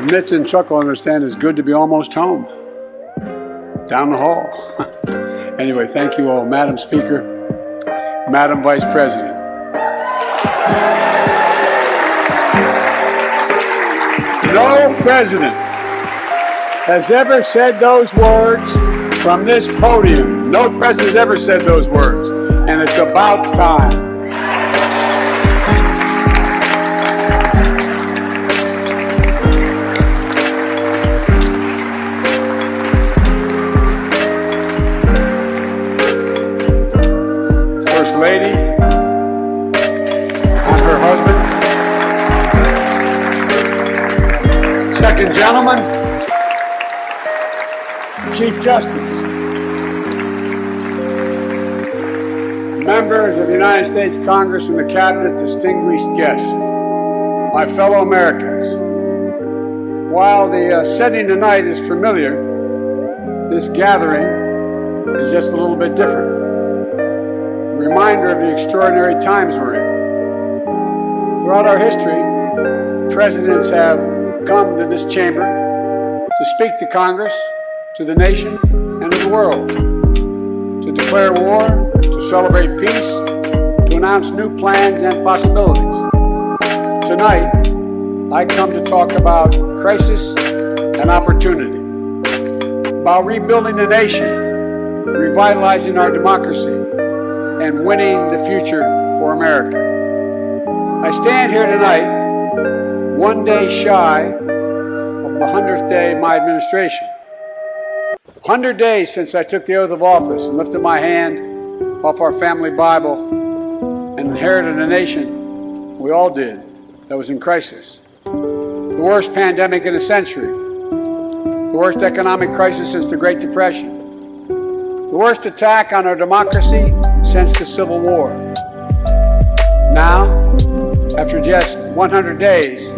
Mitch and Chuck will understand it's good to be almost home. Down the hall. Anyway, thank you all. Madam Speaker, Madam Vice President. No president has ever said those words from this podium. No president has ever said those words. And it's about time. First Lady and her husband. Second Gentleman, Chief Justice, members of the United States Congress and the Cabinet, distinguished guests, my fellow Americans. While the setting tonight is familiar, this gathering is just a little bit different. A reminder of the extraordinary times we're in. Throughout our history, presidents have come to this chamber to speak to Congress, to the nation, and to the world, to declare war, to celebrate peace, to announce new plans and possibilities. Tonight, I come to talk about crisis and opportunity, about rebuilding the nation, revitalizing our democracy, and winning the future for America. I stand here tonight, one day shy of the 100th day of my administration. 100 days since I took the oath of office and lifted my hand off our family Bible and inherited a nation, we all did, that was in crisis. The worst pandemic in a century. The worst economic crisis since the Great Depression. The worst attack on our democracy since the Civil War. Now, after just 100 days,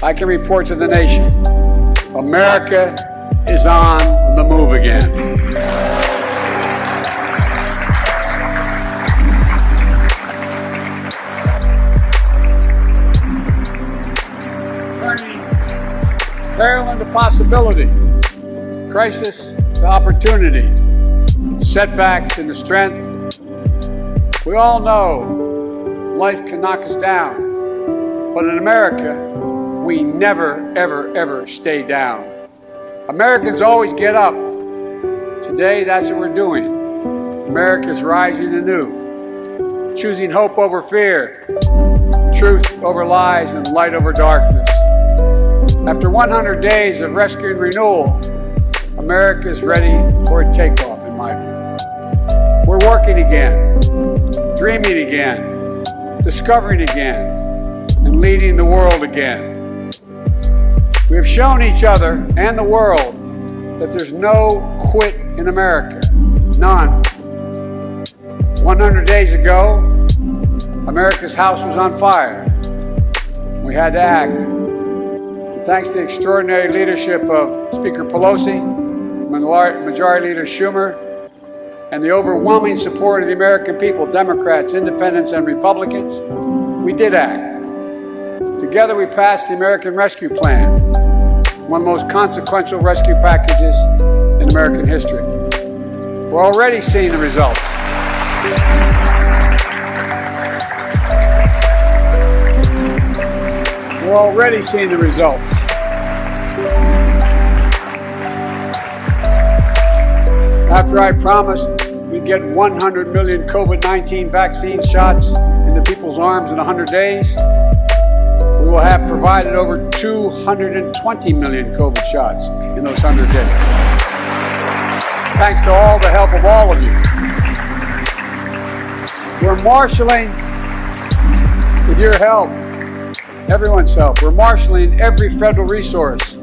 I can report to the nation, America is on the move again. Turning peril into possibility, crisis to opportunity, setbacks into strength. We all know life can knock us down, but in America, we never, ever, ever stay down. Americans always get up. Today, that's what we're doing. America's rising anew, choosing hope over fear, truth over lies, and light over darkness. After 100 days of rescue and renewal, America is ready for a takeoff, in my view. We're working again, dreaming again, discovering again, and leading the world again. We have shown each other and the world that there's no quit in America. None. 100 days ago, America's house was on fire. We had to act. And thanks to the extraordinary leadership of Speaker Pelosi, Majority Leader Schumer, and the overwhelming support of the American people, Democrats, Independents, and Republicans, we did act. Together we passed the American Rescue Plan, one of the most consequential rescue packages in American history. We're already seeing the results. We're already seeing the results. After I promised we'd get 100 million COVID-19 vaccine shots into people's arms in 100 days, we will have provided over 220 million COVID shots in those 100 days. Thanks to all the help of all of you. We're marshaling, with your help, everyone's help, we're marshaling every federal resource.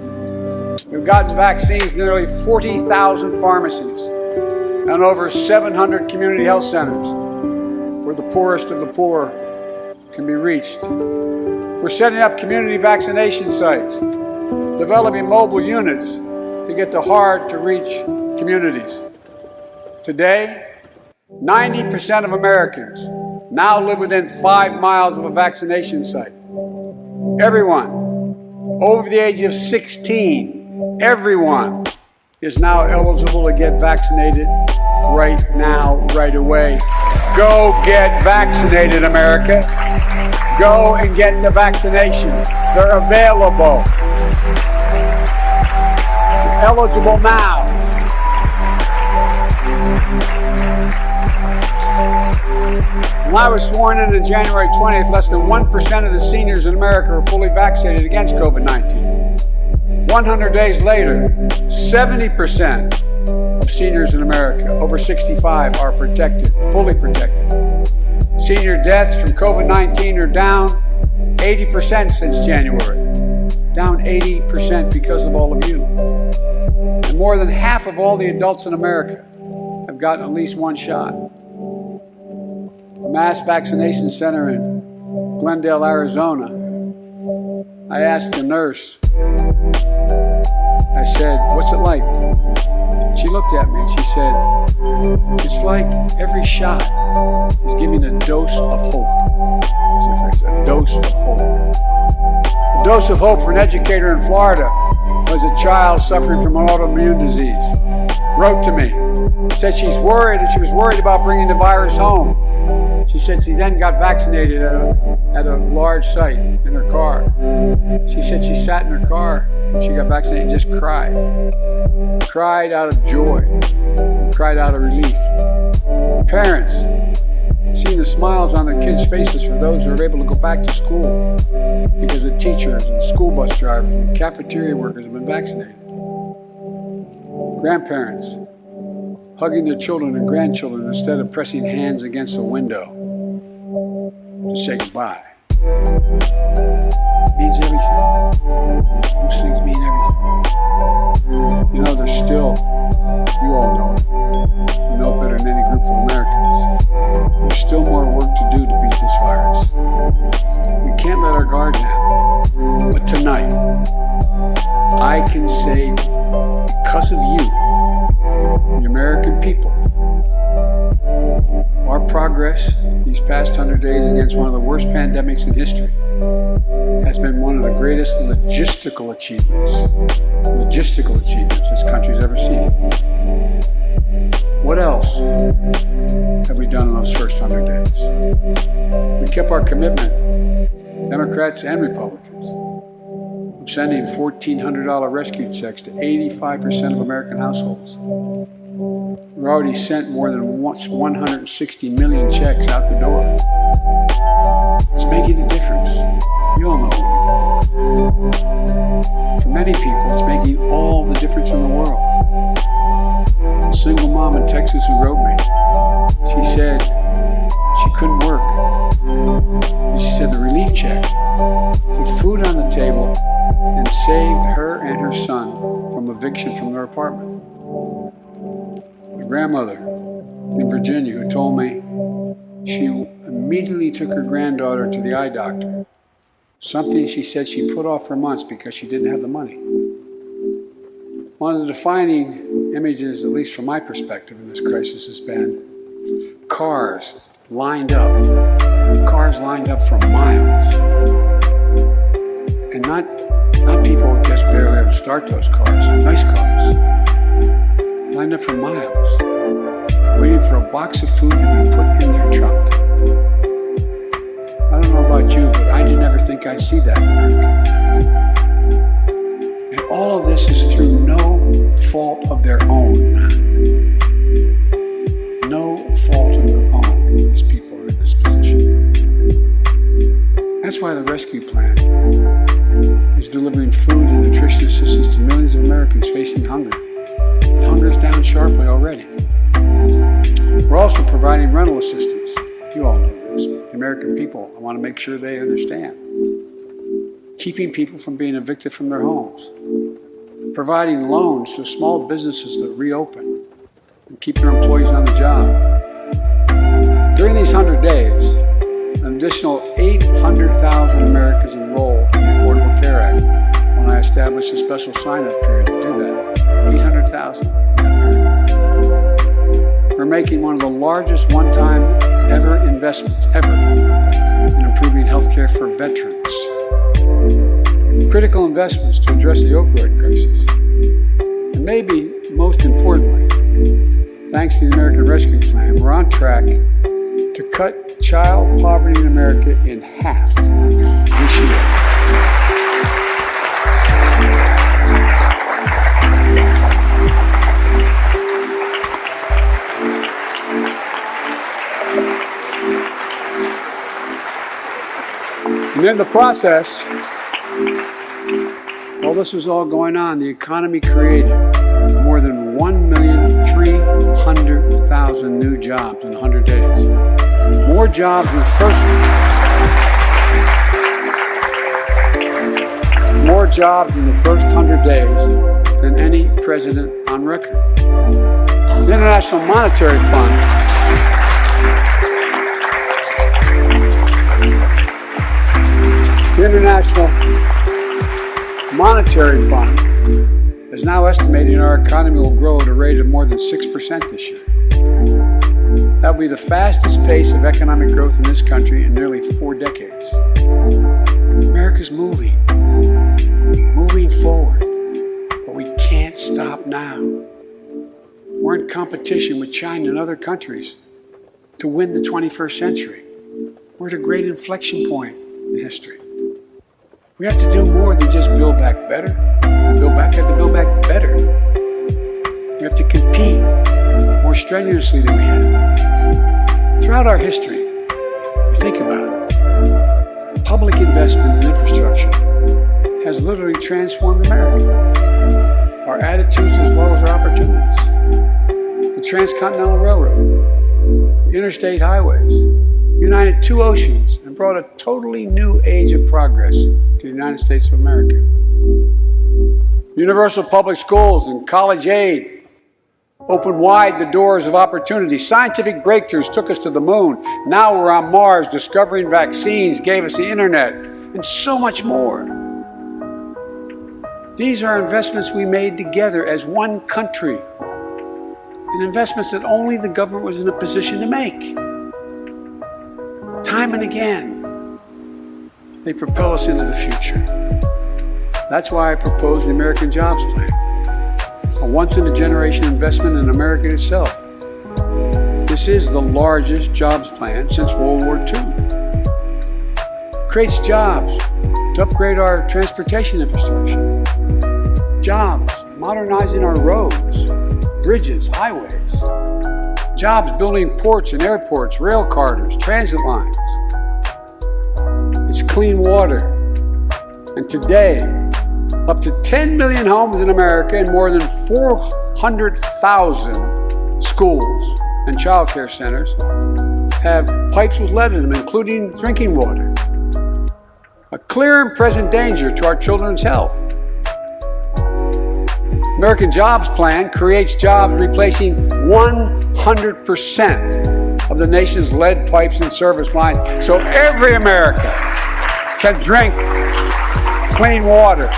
We've gotten vaccines to nearly 40,000 pharmacies and over 700 community health centers where the poorest of the poor can be reached. We're setting up community vaccination sites, developing mobile units to get to hard-to-reach communities. Today, 90% of Americans now live within 5 miles of a vaccination site. Everyone over the age of 16, everyone is now eligible to get vaccinated right now, right away. Go get vaccinated, America. Go and get the vaccinations. They're available. You're eligible now. When I was sworn in on January 20th, less than 1% of the seniors in America are fully vaccinated against COVID-19. 100 days later, 70% of seniors in America over 65 are protected, fully protected. Senior deaths from COVID-19 are down 80% since January. Down 80% because of all of you. And more than half of all the adults in America have gotten at least one shot. A mass vaccination center in Glendale, Arizona. I asked the nurse, I said, "What's it like?" She looked at me and she said, "It's like every shot is giving a dose of hope." That's the phrase, a dose of hope. A dose of hope for an educator in Florida was a child suffering from an autoimmune disease. Wrote to me, said she's worried, and she was worried about bringing the virus home. She said she then got vaccinated at a large site in her car. She said she sat in her car when she got vaccinated and just cried. Cried out of joy. Cried out of relief. Parents, seeing the smiles on their kids' faces for those who are able to go back to school because the teachers and school bus drivers and cafeteria workers have been vaccinated. Grandparents, hugging their children and grandchildren instead of pressing hands against a window to say goodbye. It means everything. Those things mean everything. You know, there's still, you all know it, you know it better than any group of Americans, there's still more work to do to beat this virus. We can't let our guard down. But tonight, I can say, because of you, the American people, our progress these past 100 days against one of the worst pandemics in history has been one of the greatest logistical achievements this country's ever seen. What else have we done in those first 100 days? We kept our commitment, Democrats and Republicans, of sending $1,400 rescue checks to 85% of American households. We've already sent more than 160 million checks out the door. It's making a difference. You all know. For many people, it's making all the difference in the world. A single mom in Texas who wrote me, she said she couldn't work. She said the relief check put food on the table and saved her and her son from eviction from their apartment. A grandmother in Virginia who told me she immediately took her granddaughter to the eye doctor. Something she said she put off for months because she didn't have the money. One of the defining images, at least from my perspective in this crisis, has been cars lined up for miles. And not people who just barely ever start those cars, nice cars. Lined up for miles, waiting for a box of food to be put in their trunk. I don't know about you, but I didn't ever think I'd see that in America. And all of this is through no fault of their own. No fault of their own, these people are in this position. That's why the rescue plan is delivering food and nutrition assistance to millions of Americans facing hunger. And hunger's down sharply already. We're also providing rental assistance. You all know this. The American people, I want to make sure they understand. Keeping people from being evicted from their homes. Providing loans to small businesses that reopen and keep their employees on the job. During these 100 days, an additional 800,000 Americans enrolled in the Affordable Care Act when I established a special sign-up period to do that. 800,000. We're making one of the largest one-time ever investments ever in improving health care for veterans. critical investments to address the opioid crisis. And maybe most importantly, thanks to the American Rescue Plan, we're on track to cut child poverty in America in half this year. And in the process, while this was all going on, the economy created more than 1,300,000 new jobs in 100 days. More jobs in the first 100 days than any president on record. The International Monetary Fund is now estimating our economy will grow at a rate of more than 6% this year. That will be the fastest pace of economic growth in this country in nearly 4 decades. America's moving forward, but we can't stop now. We're in competition with China and other countries to win the 21st century. We're at a great inflection point in history. We have to do more than just build back better. We have to build back better. We have to compete more strenuously than we have. Throughout our history, you think about it, public investment in infrastructure has literally transformed America. Our attitudes as well as our opportunities. The Transcontinental Railroad, the interstate highways, united 2 oceans and brought a totally new age of progress to the United States of America. Universal public schools and college aid opened wide the doors of opportunity. Scientific breakthroughs took us to the moon. Now we're on Mars. Discovering vaccines gave us the internet, and so much more. These are investments we made together as one country, and investments that only the government was in a position to make. Time and again, they propel us into the future. That's why I propose the American Jobs Plan, a once-in-a-generation investment in America itself. This is the largest jobs plan since World War II. It creates jobs to upgrade our transportation infrastructure. Jobs modernizing our roads, bridges, highways. Jobs building ports and airports, rail corridors, transit lines. It's clean water. And today, up to 10 million homes in America and more than 400,000 schools and child care centers have pipes with lead in them, including drinking water. A clear and present danger to our children's health. American Jobs Plan creates jobs replacing 100% of the nation's lead pipes and service lines, so every American can drink clean water.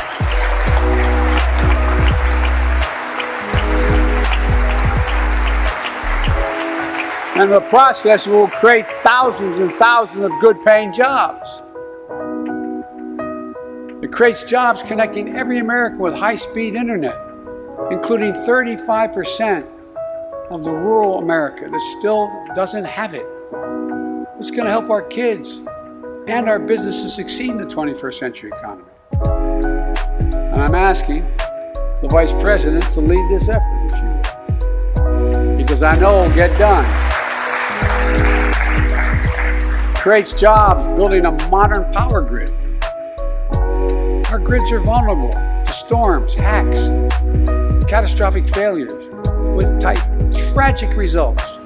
And in the process, we will create thousands and thousands of good-paying jobs. It creates jobs connecting every American with high-speed internet, including 35% of the rural America that still doesn't have it. It's going to help our kids and our businesses succeed in the 21st century economy. And I'm asking the Vice President to lead this effort this year, because I know it'll get done. Creates jobs building a modern power grid. Our grids are vulnerable to storms, hacks, catastrophic failures with tragic results,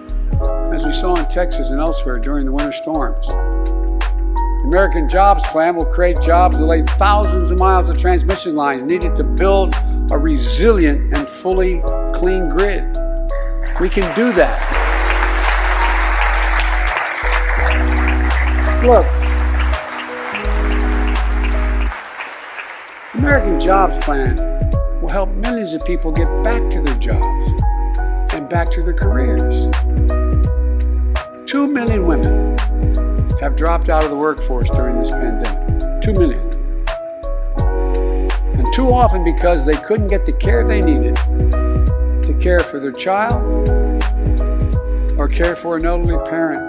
as we saw in Texas and elsewhere during the winter storms. The American Jobs Plan will create jobs that lay thousands of miles of transmission lines needed to build a resilient and fully clean grid. We can do that. Look, the American Jobs Plan will help millions of people get back to their jobs and back to their careers. 2 million women have dropped out of the workforce during this pandemic. 2 million. Too often because they couldn't get the care they needed to care for their child or care for an elderly parent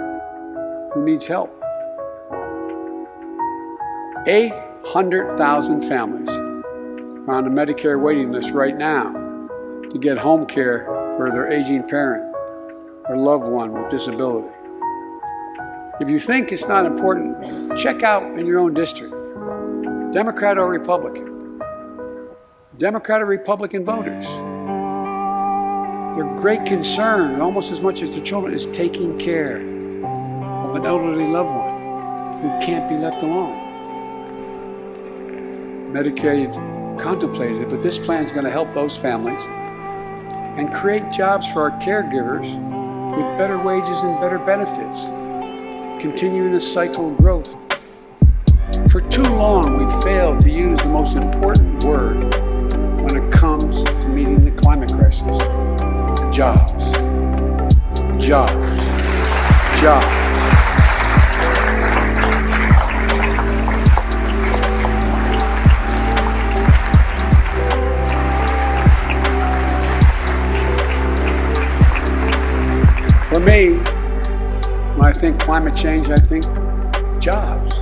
who needs help. 800,000 families are on the Medicare waiting list right now to get home care for their aging parent or loved one with disability. If you think it's not important, check out in your own district, Democrat or Republican. Democrat or Republican voters. Their great concern, almost as much as their children, is taking care of an elderly loved one who can't be left alone. Medicaid contemplated it, but this plan is going to help those families and create jobs for our caregivers with better wages and better benefits, continuing a cycle of growth. For too long, we've failed to use the most important word when it comes to meeting the climate crisis. Jobs. Jobs. Jobs. For me, when I think climate change, I think jobs.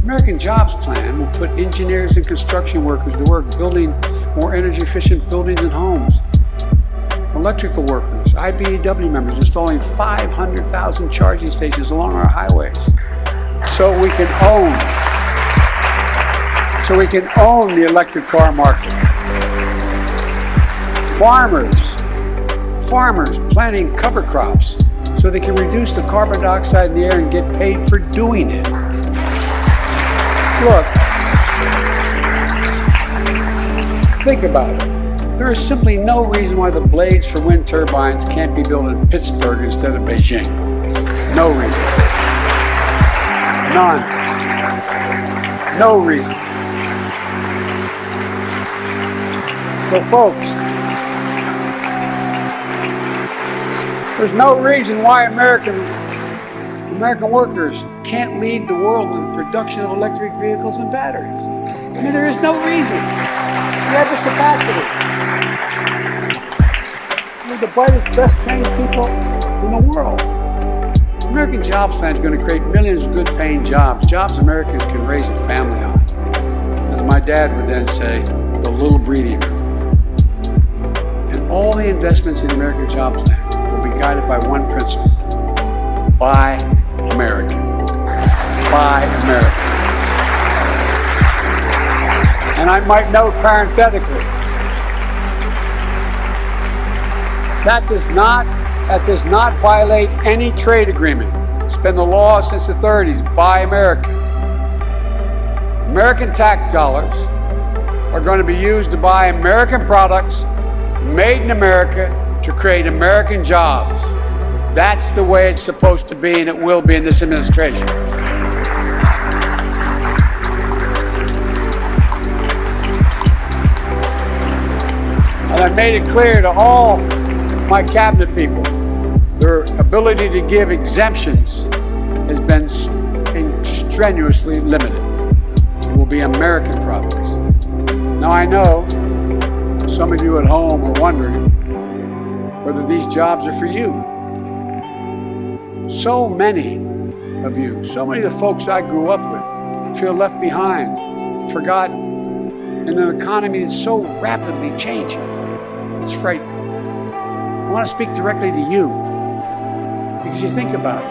American Jobs Plan will put engineers and construction workers to work building more energy-efficient buildings and homes. Electrical workers, IBEW members installing 500,000 charging stations along our highways so we can own the electric car market. Farmers planting cover crops so they can reduce the carbon dioxide in the air and get paid for doing it. Look, think about it. There is simply no reason why the blades for wind turbines can't be built in Pittsburgh instead of Beijing. No reason. None. No reason. So folks, there's no reason why American workers can't lead the world in the production of electric vehicles and batteries. I mean, there is no reason. We have this capacity. We're the brightest, best trained people in the world. The American Jobs Plan is going to create millions of good-paying jobs, jobs Americans can raise a family on. As my dad would then say, the little breathing room. And all the investments in the American Jobs Plan will be guided by one principle: buy American. Buy American. And I might note parenthetically, that does not violate any trade agreement. It's been the law since the 30s. Buy American. American tax dollars are going to be used to buy American products made in America to create American jobs. That's the way it's supposed to be, and it will be in this administration. And I made it clear to all my cabinet people, their ability to give exemptions has been strenuously limited. It will be American products. Now I know some of you at home are wondering whether these jobs are for you. So many of you, so many of the folks I grew up with feel left behind, forgotten, in an economy that's so rapidly changing. It's frightening. I want to speak directly to you because you think about it.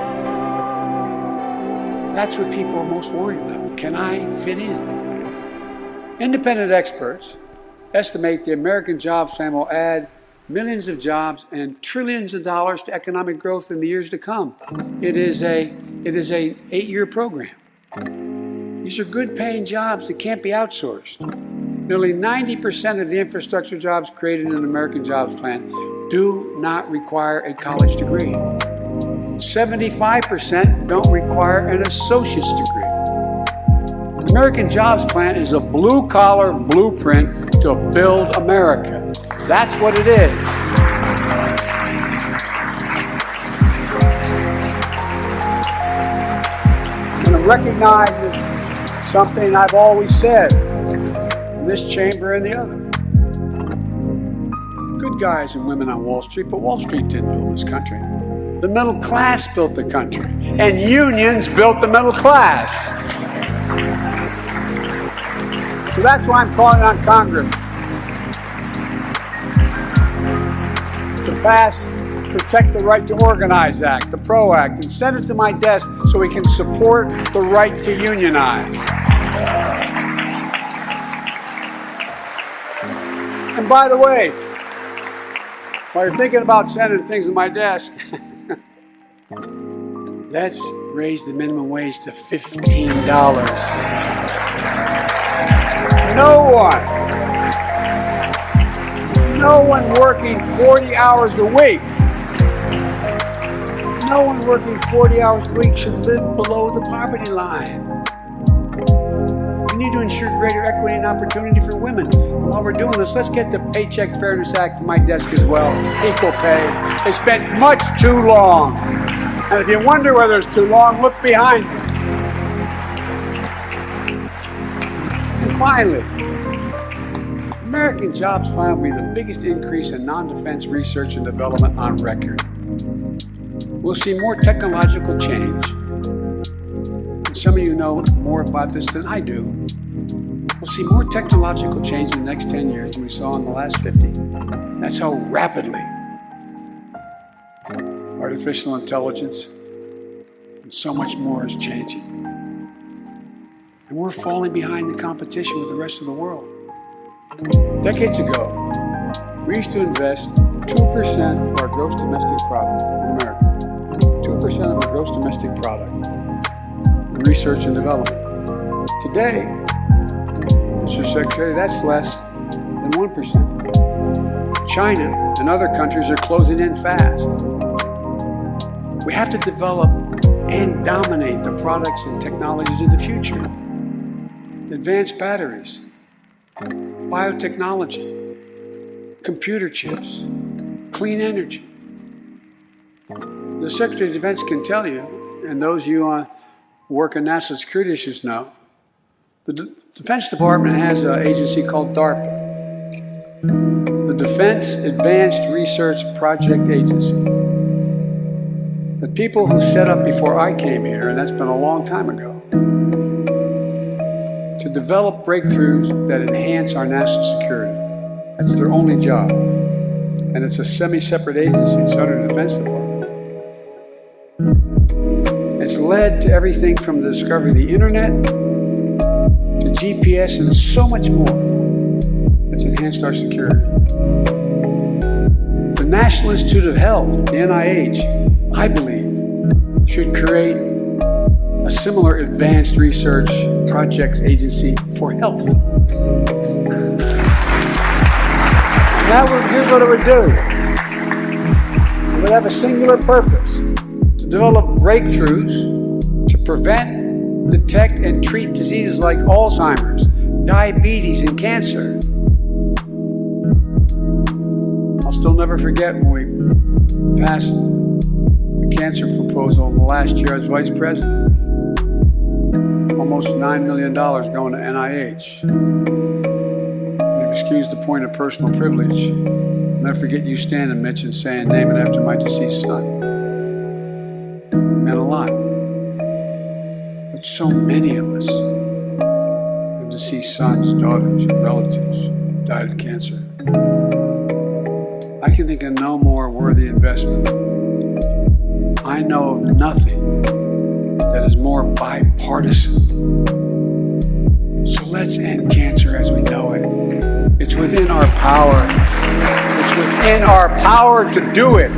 That's what people are most worried about. Can I fit in? Independent experts estimate the American Jobs Plan will add millions of jobs and trillions of dollars to economic growth in the years to come. It is a 8-year program. These are good paying jobs that can't be outsourced. Nearly 90% of the infrastructure jobs created in the American Jobs Plan do not require a college degree. 75% don't require an associate's degree. The American Jobs Plan is a blue-collar blueprint to build America. That's what it is. I'm going to recognize this, something I've always said. And this chamber and the other. Good guys and women on Wall Street, but Wall Street didn't build this country. The middle class built the country, and unions built the middle class. So that's why I'm calling on Congress to pass Protect the Right to Organize Act, the PRO Act, and send it to my desk so we can support the right to unionize. And by the way, while you're thinking about sending things to my desk, let's raise the minimum wage to $15. No one working 40 hours a week, no one working 40 hours a week should live below the poverty line. We need to ensure greater equity and opportunity for women. While we're doing this, let's get the Paycheck Fairness Act to my desk as well. Equal pay. They spent much too long. And if you wonder whether it's too long, look behind me. And finally, American jobs find will be the biggest increase in non-defense research and development on record. We'll see more technological change. And some of you know more about this than I do. We'll see more technological change in the next 10 years than we saw in the last 50. That's how rapidly artificial intelligence and so much more is changing. And we're falling behind the competition with the rest of the world. Decades ago, we used to invest 2% of our gross domestic product in America, 2% of our gross domestic product in research and development. Today, Mr. Secretary, that's less than 1%. China and other countries are closing in fast. We have to develop and dominate the products and technologies of the future. Advanced batteries, biotechnology, computer chips, clean energy. The Secretary of Defense can tell you, and those of you who work in national security issues know, the Defense Department has an agency called DARPA, the Defense Advanced Research Project Agency. The people who set up before I came here, and that's been a long time ago, to develop breakthroughs that enhance our national security. That's their only job. And it's a semi-separate agency. It's under the Defense Department. It's led to everything from the discovery of the internet to GPS and so much more. It's enhanced our security. The National Institute of Health, the NIH, I believe, should create a similar advanced research projects agency for health. Here's what it would do. It would have a singular purpose: to develop breakthroughs to prevent, detect, and treat diseases like Alzheimer's, diabetes, and cancer. I'll still never forget when we passed the cancer proposal in the last year as vice president. Almost $9 million going to NIH. Excuse the point of personal privilege. I'll never forget you standing, Mitch, and saying, "Name it after my deceased son." It meant a lot. But so many of us have deceased sons, daughters, and relatives who died of cancer. I can think of no more worthy investment. I know of nothing that is more bipartisan. So let's end cancer as we know it. It's within our power. It's within our power to do it.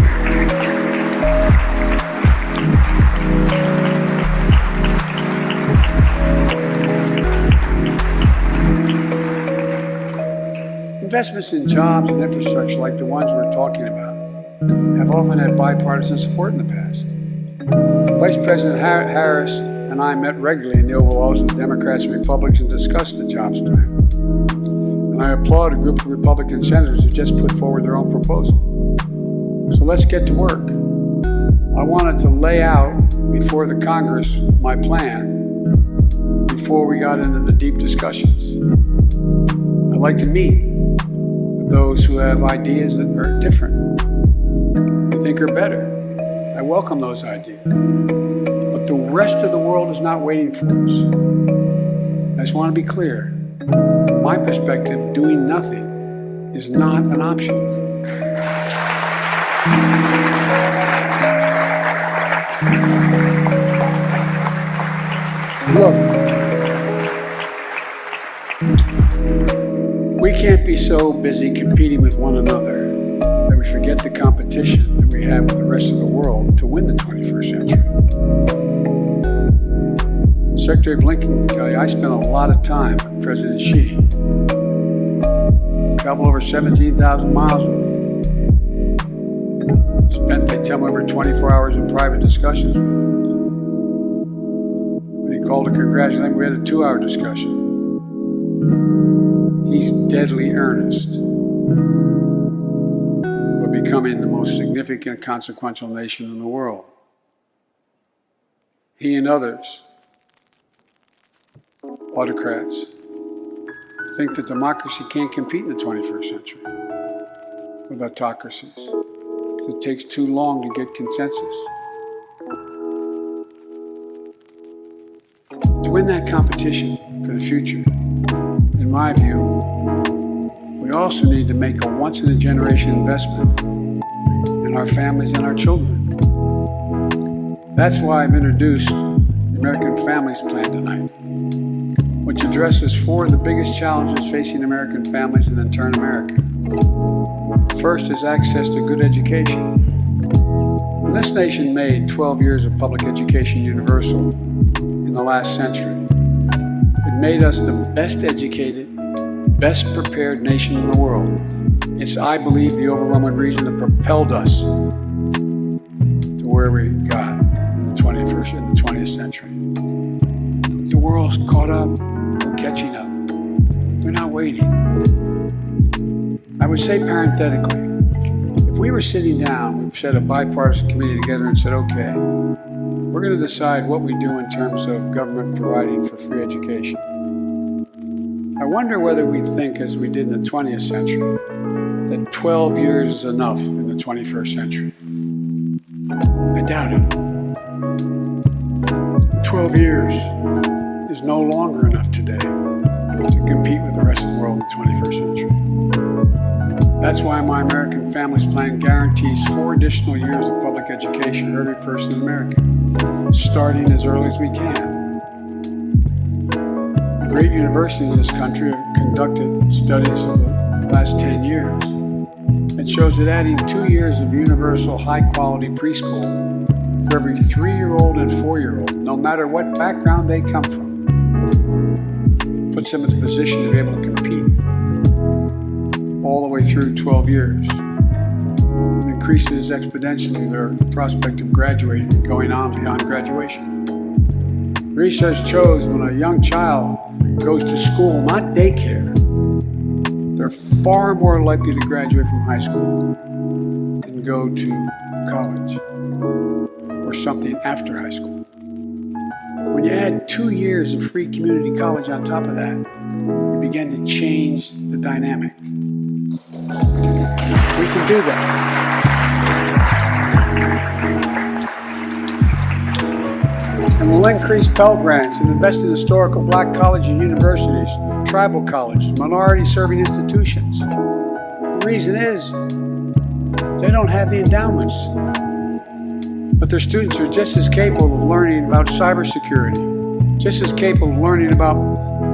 Investments in jobs and infrastructure like the ones we're talking about have often had bipartisan support in the past. Vice President Harris and I met regularly in the Oval Office with Democrats and Republicans and discussed the jobs plan. And I applaud a group of Republican senators who just put forward their own proposal. So let's get to work. I wanted to lay out before the Congress my plan before we got into the deep discussions. like to meet with those who have ideas that are different, I think are better. I welcome those ideas. But the rest of the world is not waiting for us. I just want to be clear. From my perspective, doing nothing is not an option. Look, we can't be so busy competing with one another that we forget the competition that we have with the rest of the world to win the 21st century. Secretary Blinken can tell you, I spent a lot of time with President Xi. Traveled over 17,000 miles with him. Spent, they tell me, over 24 hours in private discussions with him. When he called to congratulate me, we had a 2-hour discussion. He's deadly earnest of becoming the most significant, consequential nation in the world. He and others, autocrats, think that democracy can't compete in the 21st century with autocracies. It takes too long to get consensus. To win that competition for the future, in my view, we also need to make a once-in-a-generation investment in our families and our children. That's why I've introduced the American Families Plan tonight, which addresses 4 of the biggest challenges facing American families and in turn America. First is access to good education. When this nation made 12 years of public education universal in the last century, it made us the best educated, best prepared nation in the world. It's, I believe, the overwhelming reason that propelled us to where we got in the 20th century. The world's caught up. We're catching up. We're not waiting. I would say parenthetically, if we were sitting down, we set a bipartisan committee together and said, okay, we're going to decide what we do in terms of government providing for free education. I wonder whether we'd think, as we did in the 20th century, that 12 years is enough in the 21st century. I doubt it. 12 years is no longer enough today to compete with the rest of the world in the 21st century. That's why my American Families Plan guarantees 4 additional years of public education for every person in America, starting as early as we can. Great universities in this country have conducted studies of the last 10 years. It shows that adding 2 years of universal high-quality preschool for every 3-year-old and 4-year-old, no matter what background they come from, puts them in the position to be able to compete all the way through 12 years. It increases exponentially their prospect of graduating and going on beyond graduation. Research shows when a young child goes to school, not daycare, they're far more likely to graduate from high school and go to college or something after high school. When you add 2 years of free community college on top of that, you begin to change the dynamic. We can do that. And we'll increase Pell Grants and invest in historical black colleges and universities, tribal colleges, minority-serving institutions. The reason is they don't have the endowments. But their students are just as capable of learning about cybersecurity, just as capable of learning about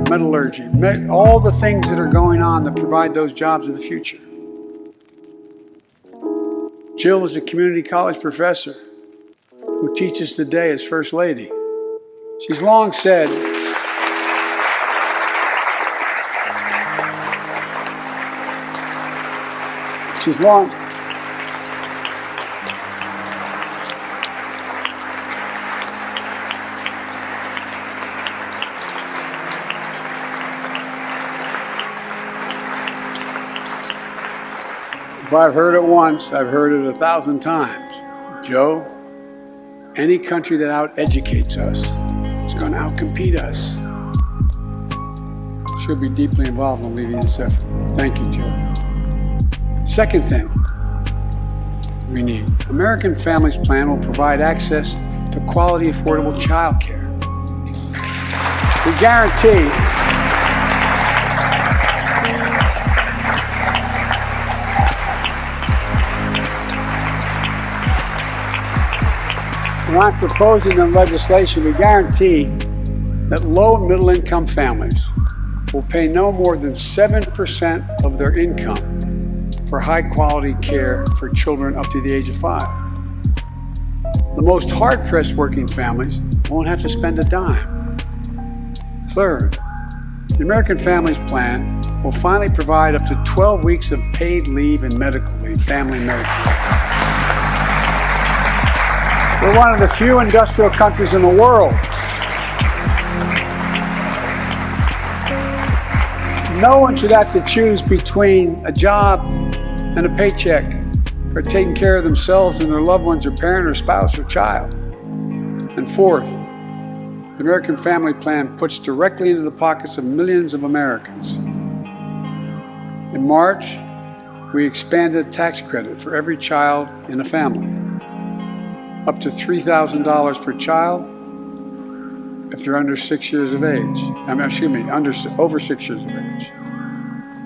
metallurgy, all the things that are going on that provide those jobs in the future. Jill is a community college professor who teaches today as First Lady. She's long said, if I've heard it once, I've heard it 1,000 times. Joe, any country that out-educates us is going to out-compete us. She'll be deeply involved in leading this effort. Thank you, Jill. Second thing we need, American Families Plan will provide access to quality, affordable child care. We guarantee when I'm proposing in legislation, we guarantee that low and middle income families will pay no more than 7% of their income for high quality care for children up to the age of 5. The most hard-pressed working families won't have to spend a dime. Third, the American Families Plan will finally provide up to 12 weeks of paid leave and medical leave, family medical leave. We're one of the few industrial countries in the world. No one should have to choose between a job and a paycheck, or taking care of themselves and their loved ones, or parent or spouse or child. And fourth, the American Family Plan puts directly into the pockets of millions of Americans. In March, we expanded tax credit for every child in a family, up to $3,000 per child if they're under 6 years of age. Over 6 years of age.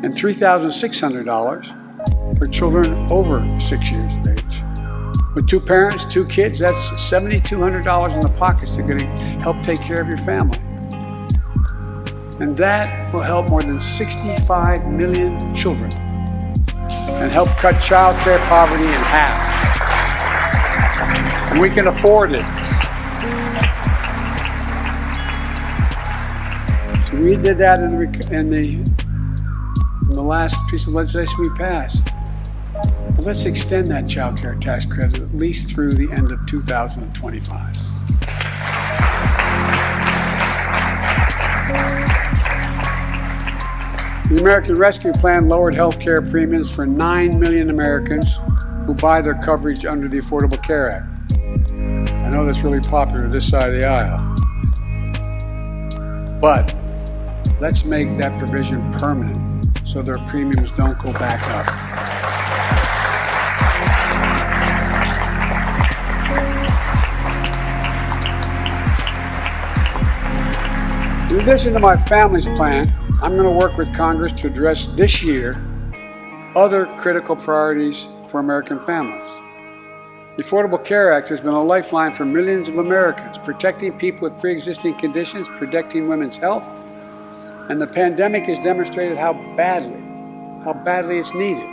And $3,600 for children over 6 years of age. With 2 parents, 2 kids, that's $7,200 in the pockets that are going to help take care of your family. And that will help more than 65 million children and help cut child care poverty in half. And we can afford it. So we did that in the last piece of legislation we passed. Well, let's extend that child care tax credit at least through the end of 2025. The American Rescue Plan lowered health care premiums for 9 million Americans who buy their coverage under the Affordable Care Act. I know that's really popular this side of the aisle. But let's make that provision permanent so their premiums don't go back up. In addition to my family's plan, I'm going to work with Congress to address this year other critical priorities for American families. The Affordable Care Act has been a lifeline for millions of Americans, protecting people with pre-existing conditions, protecting women's health, and the pandemic has demonstrated how badly it's needed.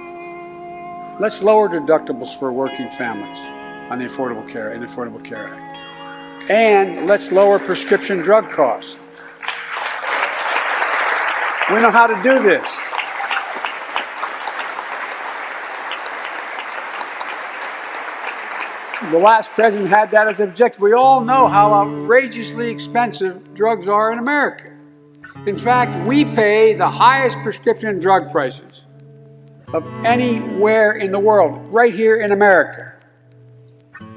Let's lower deductibles for working families on the Affordable Care Act. And let's lower prescription drug costs. We know how to do this. The last president had that as an objective. We all know how outrageously expensive drugs are in America. In fact, we pay the highest prescription drug prices of anywhere in the world, right here in America.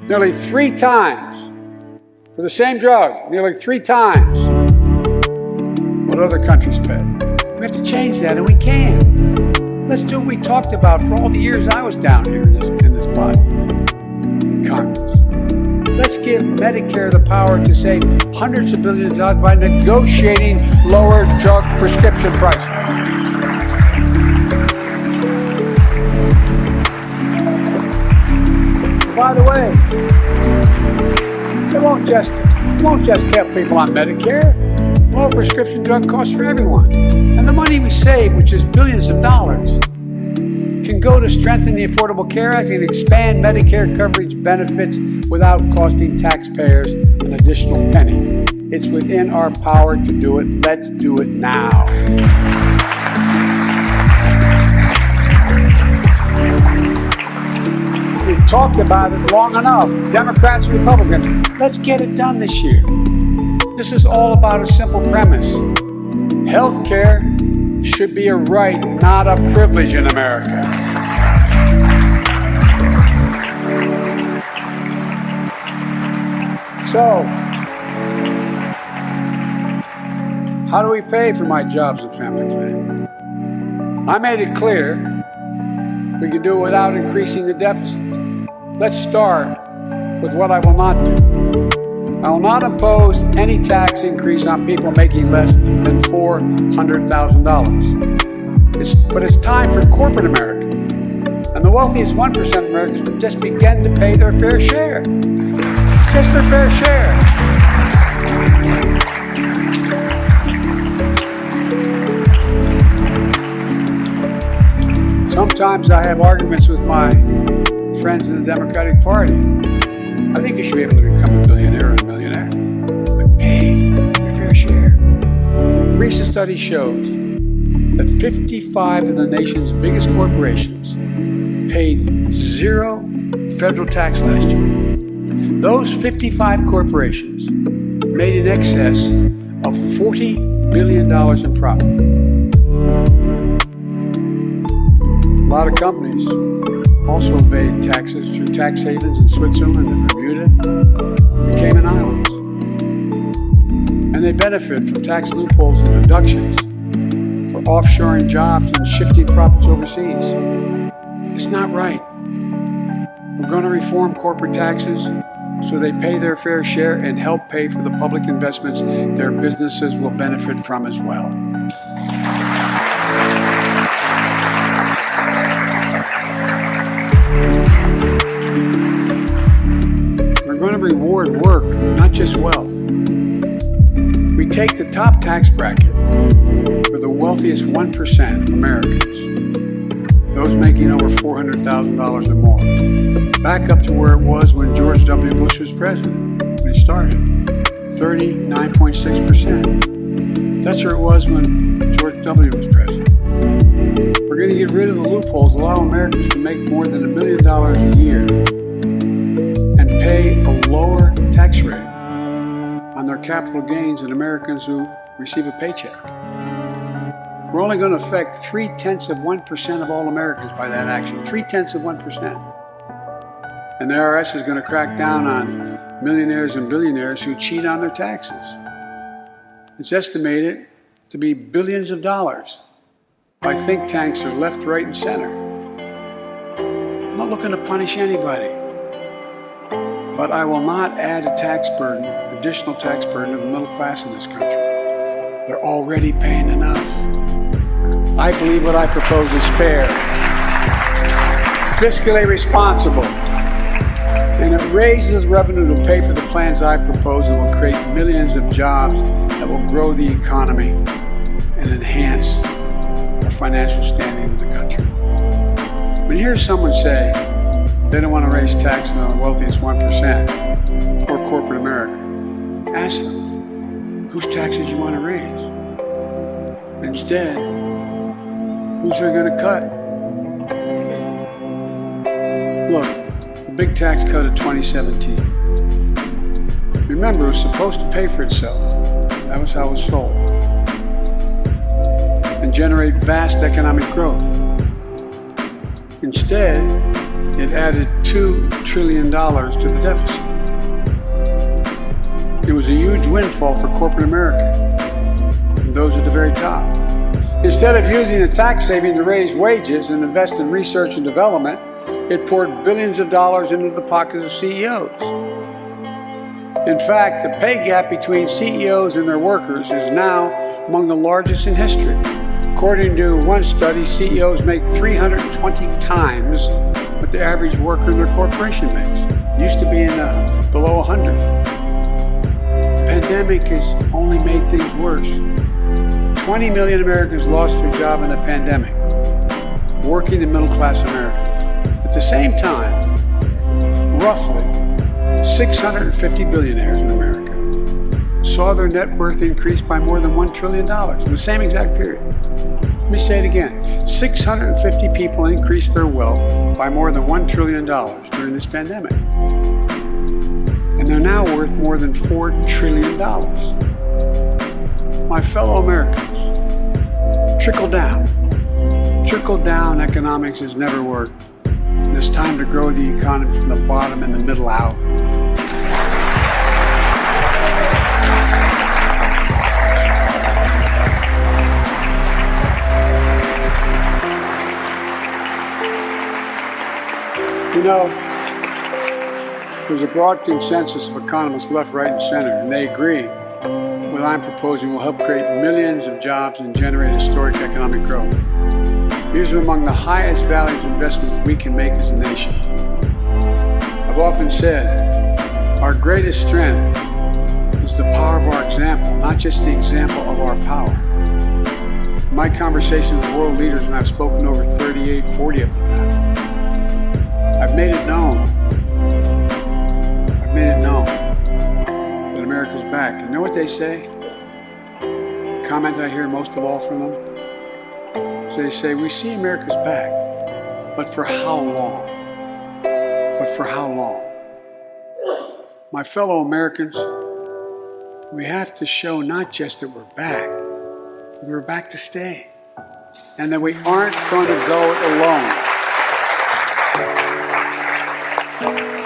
Nearly 3 times for the same drug, nearly 3 times what other countries pay. We have to change that, and we can. Let's do what we talked about for all the years I was down here in this body, in Congress. Let's give Medicare the power to save hundreds of billions of dollars by negotiating lower drug prescription prices. By the way, it won't just help people on Medicare. Lower prescription drug costs for everyone. And the money we save, which is billions of dollars, can go to strengthen the Affordable Care Act and expand Medicare coverage benefits without costing taxpayers an additional penny. It's within our power to do it. Let's do it now. We've talked about it long enough, Democrats and Republicans. Let's get it done this year. This is all about a simple premise. Health care should be a right, not a privilege in America. So, How do we pay for my jobs and family plan? I made it clear we can do it without increasing the deficit. Let's start with what I will not do. I will not impose any tax increase on people making less than $400,000. But it's time for corporate America and the wealthiest 1% of Americans to just begin to pay their fair share. Just their fair share. Sometimes I have arguments with my friends in the Democratic Party. I think you should be able to become a billionaire or a millionaire, but pay your fair share. A recent study shows that 55 of the nation's biggest corporations paid zero federal tax last year. Those 55 corporations made in excess of $40 billion in profit. A lot of companies also evade taxes through tax havens in Switzerland and Bermuda and the Cayman Islands. And they benefit from tax loopholes and deductions for offshoring jobs and shifting profits overseas. It's not right. We're going to reform corporate taxes so they pay their fair share and help pay for the public investments their businesses will benefit from as well. We're going to reward work, not just wealth. We take the top tax bracket for the wealthiest 1% of Americans, those making over $400,000 or more, back up to where it was when George W. Bush was president, when he started, 39.6%. That's where it was when George W. was president. We're going to get rid of the loopholes, allow Americans to make more than $1 million a year and pay a lower tax rate on their capital gains than Americans who receive a paycheck. We're only going to affect 0.3% of all Americans by that action, 0.3%. And the IRS is going to crack down on millionaires and billionaires who cheat on their taxes. It's estimated to be billions of dollars by think tanks that are left, right, and center. I'm not looking to punish anybody, but I will not add a tax burden, additional tax burden to the middle class in this country. They're already paying enough. I believe what I propose is fair, fiscally responsible, and it raises revenue to pay for the plans I propose and will create millions of jobs that will grow the economy and enhance our financial standing in the country. When you hear someone say they don't want to raise taxes on the wealthiest 1% or corporate America, ask them whose taxes you want to raise. Instead, who's they going to cut? Look, the big tax cut of 2017. Remember, it was supposed to pay for itself. That was how it was sold. And generate vast economic growth. Instead, it added $2 trillion to the deficit. It was a huge windfall for corporate America and those at the very top. Instead of using the tax saving to raise wages and invest in research and development, it poured billions of dollars into the pockets of CEOs. In fact, the pay gap between CEOs and their workers is now among the largest in history. According to one study, CEOs make 320 times what the average worker in their corporation makes. It used to be in below 100. The pandemic has only made things worse. 20 million Americans lost their job in the pandemic, working in middle-class Americans. At the same time, roughly 650 billionaires in America saw their net worth increase by more than $1 trillion in the same exact period. Let me say it again. 650 people increased their wealth by more than $1 trillion during this pandemic. And they're now worth more than $4 trillion. My fellow Americans, trickle down economics has never worked. And it's time to grow the economy from the bottom and the middle out. know, there's a broad consensus of economists left, right, and center, and they agree what I'm proposing will help create millions of jobs and generate historic economic growth. These are among the highest values investments we can make as a nation. I've often said, our greatest strength is the power of our example, not just the example of our power. In my conversations with world leaders, and I've spoken to over 38, 40 of them now, I've made it known that America's back. You know what they say? The comment I hear most of all from them? So they say, we see America's back, but for how long? But for how long? My fellow Americans, we have to show not just that we're back, but we're back to stay, and that we aren't going to go it alone.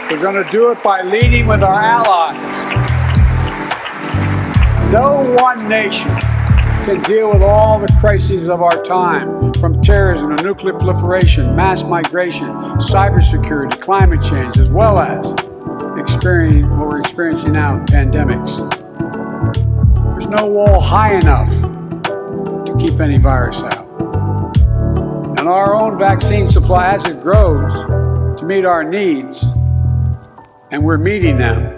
We're going to do it by leading with our allies. No one nation can deal with all the crises of our time, from terrorism to nuclear proliferation, mass migration, cybersecurity, climate change, as well as what we're experiencing now, pandemics. There's no wall high enough to keep any virus out. And our own vaccine supply, as it grows to meet our needs, and we're meeting them,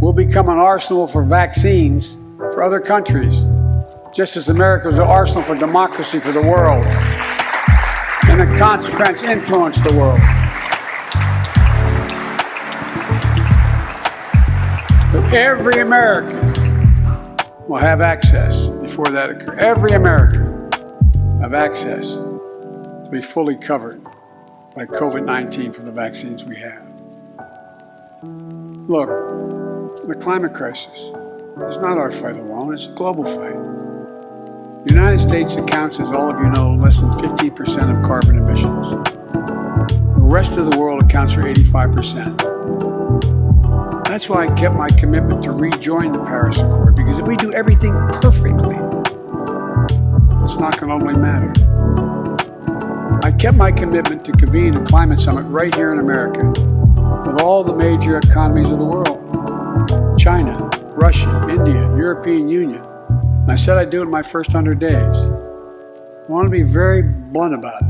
will become an arsenal for vaccines for other countries, just as America is an arsenal for democracy for the world, and in consequence influence the world. But every American will have access before that occurs. Every American will have access to be fully covered by COVID-19 from the vaccines we have. Look, the climate crisis is not our fight alone, it's a global fight. The United States accounts, as all of you know, less than 15% of carbon emissions. The rest of the world accounts for 85%. That's why I kept my commitment to rejoin the Paris Accord, because if we do everything perfectly, it's not going to only matter. I kept my commitment to convene a climate summit right here in America with all the major economies of the world. China, Russia, India, European Union. And I said I'd do it in my first 100 days. I want to be very blunt about it.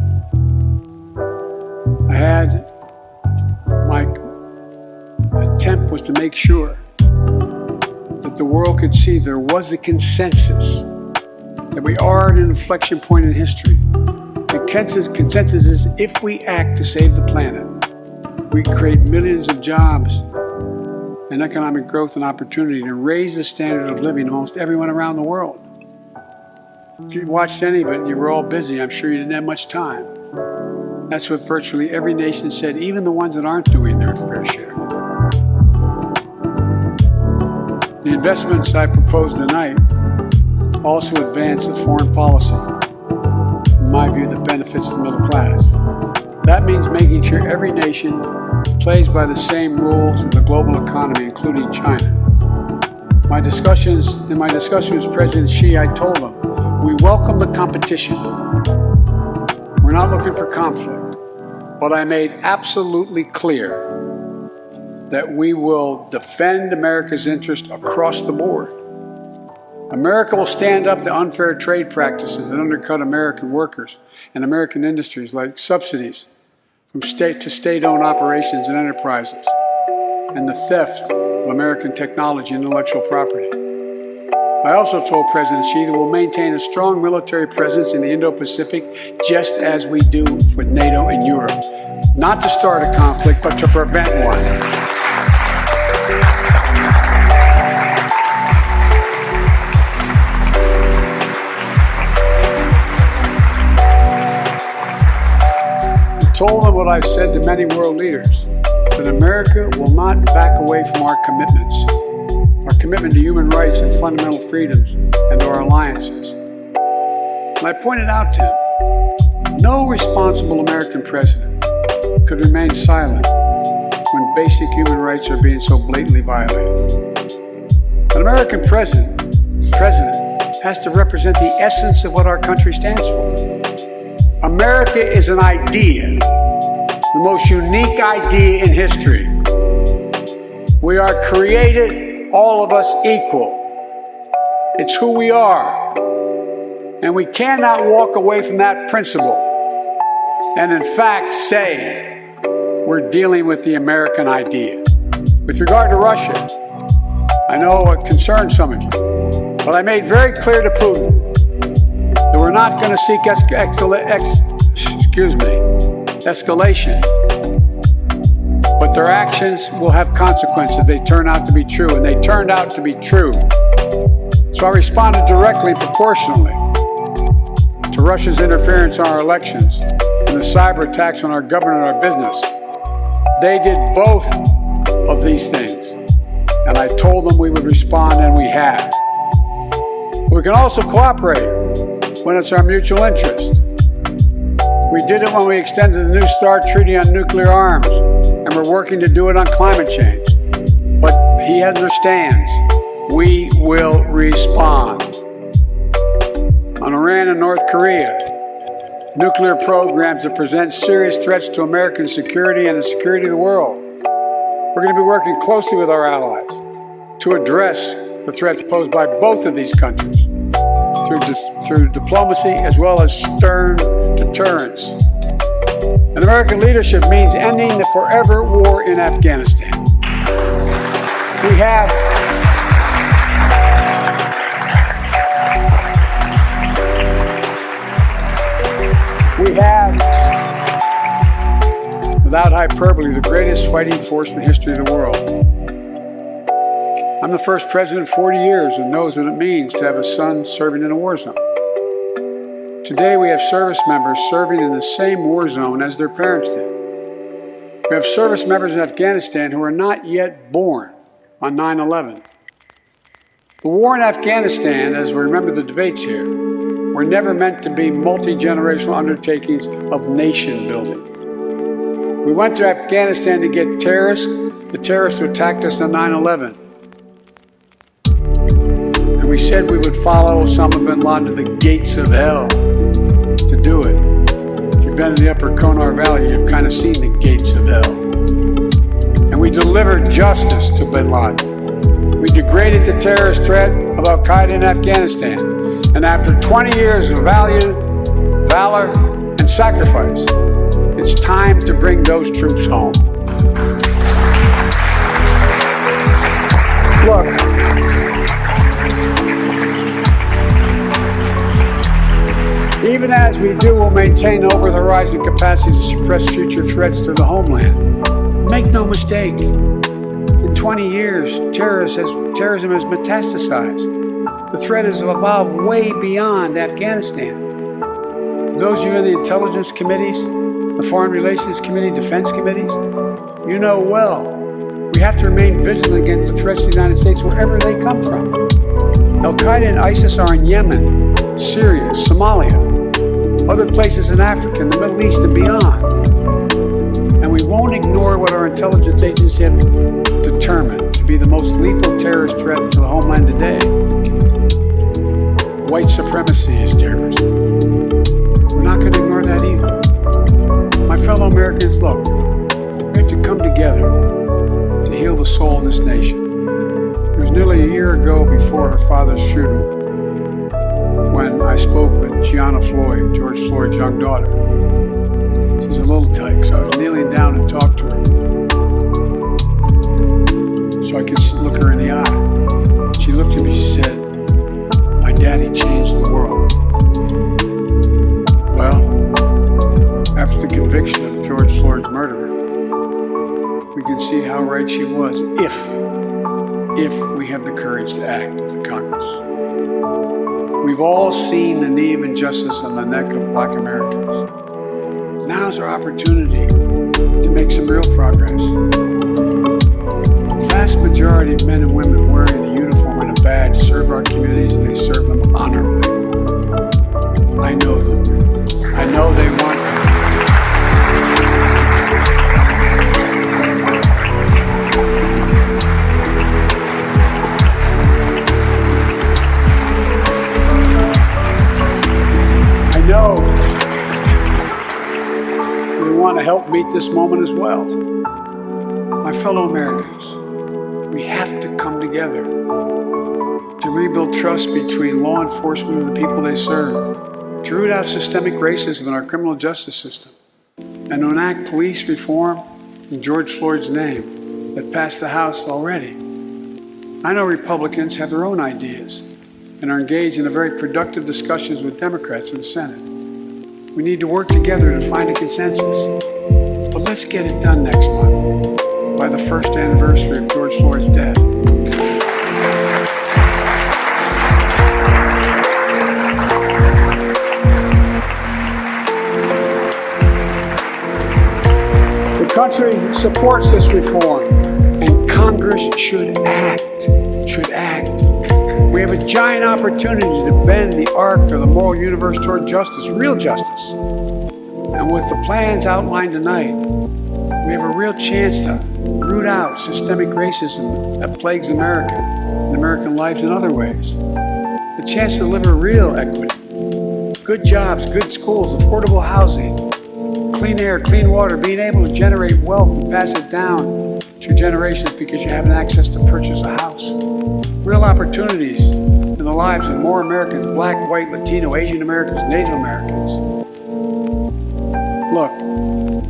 My attempt was to make sure that the world could see there was a consensus, that we are at an inflection point in history. The consensus is if we act to save the planet, we create millions of jobs and economic growth and opportunity to raise the standard of living amongst everyone around the world. If you watched any of it and you were all busy, I'm sure you didn't have much time. That's what virtually every nation said, even the ones that aren't doing their fair share. The investments I propose tonight also advance the foreign policy, in my view, that benefits the middle class. That means making sure every nation plays by the same rules in the global economy, including China. In my discussions with President Xi, I told him, we welcome the competition. We're not looking for conflict. But I made absolutely clear that we will defend America's interest across the board. America will stand up to unfair trade practices that undercut American workers and American industries, like subsidies from state to state-owned operations and enterprises, and the theft of American technology and intellectual property. I also told President Xi that we'll maintain a strong military presence in the Indo-Pacific, just as we do with NATO and Europe, not to start a conflict, but to prevent one. Told them what I've said to many world leaders, that America will not back away from our commitments, our commitment to human rights and fundamental freedoms, and to our alliances. And I pointed out to him, no responsible American president could remain silent when basic human rights are being so blatantly violated. An American president has to represent the essence of what our country stands for. America is an idea, the most unique idea in history. We are created, all of us, equal. It's who we are. And we cannot walk away from that principle and, in fact, say we're dealing with the American idea. With regard to Russia, I know it concerns some of you, but I made very clear to Putin that we're not going to seek escalation, but their actions will have consequences. They turn out to be true, and they turned out to be true. So I responded directly and proportionally to Russia's interference in our elections and the cyber attacks on our government and our business. They did both of these things, and I told them we would respond, and we have. We can also cooperate when it's our mutual interest. We did it when we extended the New START Treaty on nuclear arms, and we're working to do it on climate change. But he understands we will respond. On Iran and North Korea, nuclear programs that present serious threats to American security and the security of the world. We're going to be working closely with our allies to address the threats posed by both of these countries through diplomacy as well as stern deterrence. And American leadership means ending the forever war in Afghanistan. We have without hyperbole, the greatest fighting force in the history of the world. I'm the first president in 40 years and knows what it means to have a son serving in a war zone. Today we have service members serving in the same war zone as their parents did. We have service members in Afghanistan who are not yet born on 9/11. The war in Afghanistan, as we remember the debates here, were never meant to be multi-generational undertakings of nation building. We went to Afghanistan to get the terrorists who attacked us on 9/11. And we said we would follow Osama bin Laden to the gates of hell to do it. If you've been in the upper Konar Valley, you've kind of seen the gates of hell. And we delivered justice to bin Laden. We degraded the terrorist threat of Al-Qaeda in Afghanistan. And after 20 years of valor, and sacrifice, it's time to bring those troops home. Look, even as we do, we'll maintain over-the-horizon capacity to suppress future threats to the homeland. Make no mistake, in 20 years, terrorism has metastasized. The threat has evolved way beyond Afghanistan. Those of you in the intelligence committees, the foreign relations committee, defense committees, you know well, we have to remain vigilant against the threats to the United States wherever they come from. Al-Qaeda and ISIS are in Yemen, Syria, Somalia, other places in Africa, in the Middle East and beyond. And we won't ignore what our intelligence agencies have determined to be the most lethal terrorist threat to the homeland today. White supremacy is terrorism. We're not going to ignore that either. My fellow Americans, look, we have to come together to heal the soul of this nation. It was nearly a year ago before her father's funeral when I spoke with Gianna Floyd, George Floyd's young daughter. She's a little tyke, so I was kneeling down and talked to her so I could look her in the eye. She looked at me, she said, "My daddy changed the world." Well, after the conviction of George Floyd's murderer, we can see how right she was if we have the courage to act as a Congress. We've all seen the knee of injustice on the neck of Black Americans. Now's our opportunity to make some real progress. The vast majority of men and women wearing a uniform and a badge serve our communities, and they serve them honorably. I know them. I know they want them. I know they want to help meet this moment as well. My fellow Americans, we have to come together to rebuild trust between law enforcement and the people they serve, to root out systemic racism in our criminal justice system, and to enact police reform in George Floyd's name that passed the House already. I know Republicans have their own ideas and are engaged in a very productive discussions with Democrats in the Senate. We need to work together to find a consensus. But let's get it done next month, by the first anniversary of George Floyd's death. The country supports this reform, and Congress should act. We have a giant opportunity to bend the arc of the moral universe toward justice, real justice. And with the plans outlined tonight, we have a real chance to root out systemic racism that plagues America and American lives in other ways. The chance to deliver real equity, good jobs, good schools, affordable housing, clean air, clean water, being able to generate wealth and pass it down to generations because you have an access to purchase a house. Real opportunities in the lives of more Americans, Black, white, Latino, Asian Americans, Native Americans. Look,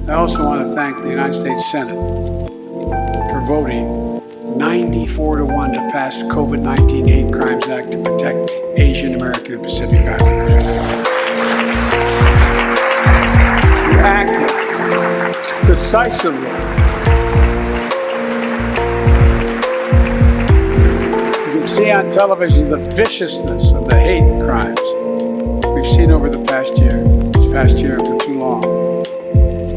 I also want to thank the United States Senate for voting 94-1 to pass the COVID-19 Hate Crimes Act to protect Asian American and Pacific Islanders. You acted decisively. See on television the viciousness of the hate crimes we've seen over this past year for too long.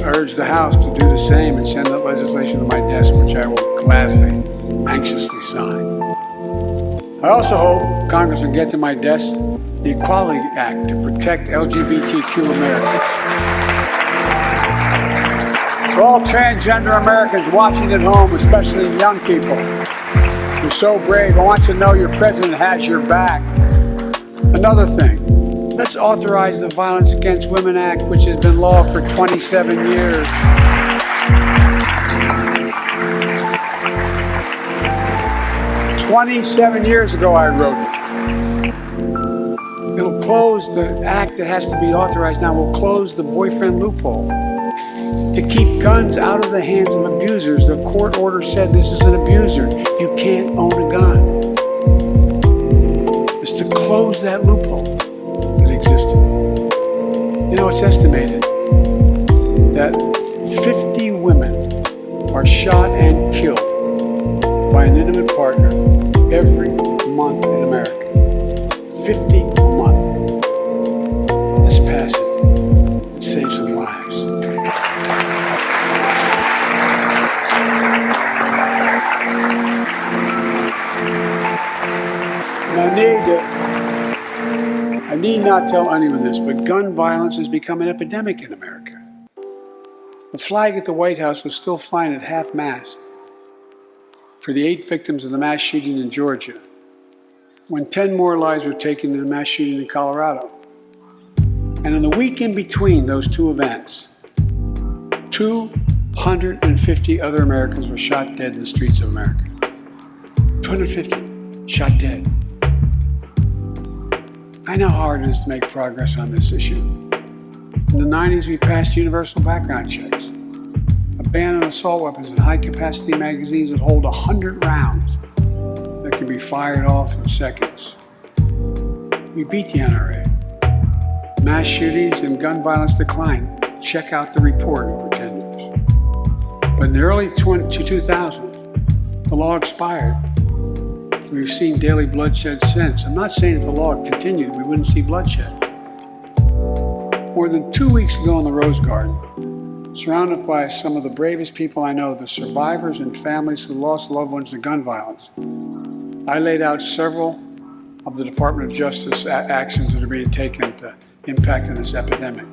I urge the House to do the same and send that legislation to my desk, which I will gladly, anxiously sign. I also hope Congress will get to my desk the Equality Act to protect LGBTQ Americans. For all transgender Americans watching at home, especially young people, you're so brave. I want you to know your president has your back. Another thing, let's authorize the Violence Against Women Act, which has been law for 27 years. "27 years ago I wrote it. It'll close the act that has to be authorized now, will close the boyfriend loophole. To keep guns out of the hands of abusers. The court order said this is an abuser. You can't own a gun. It's to close that loophole that existed. You know, it's estimated that 50 women are shot and killed by an intimate partner every month in America. 50 a month. Let's pass it and save some lives. I need not tell anyone this, but gun violence has become an epidemic in America. The flag at the White House was still flying at half-mast for the 8 victims of the mass shooting in Georgia, when 10 more lives were taken in the mass shooting in Colorado. And in the week in between those two events, 250 other Americans were shot dead in the streets of America. 250 shot dead. I know how hard it is to make progress on this issue. In the 90s, we passed universal background checks, a ban on assault weapons and high-capacity magazines that hold 100 rounds that can be fired off in seconds. We beat the NRA. Mass shootings and gun violence declined. Check out the report over 10 years. But in the early 2000s, the law expired. We've seen daily bloodshed since. I'm not saying if the law continued, we wouldn't see bloodshed. More than 2 weeks ago in the Rose Garden, surrounded by some of the bravest people I know, the survivors and families who lost loved ones to gun violence, I laid out several of the Department of Justice actions that are being taken to impact on this epidemic.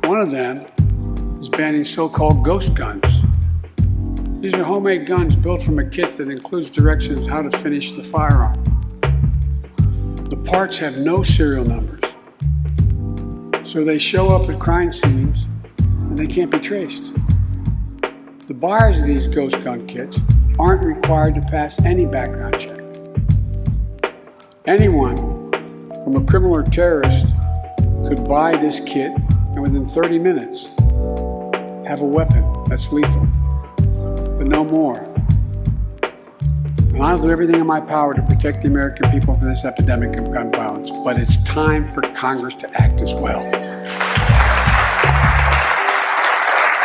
One of them is banning so-called ghost guns. These are homemade guns built from a kit that includes directions how to finish the firearm. The parts have no serial numbers, so they show up at crime scenes and they can't be traced. The buyers of these ghost gun kits aren't required to pass any background check. Anyone, from a criminal or terrorist, could buy this kit and within 30 minutes have a weapon that's lethal, but no more. And I'll do everything in my power to protect the American people from this epidemic of gun violence, but it's time for Congress to act as well.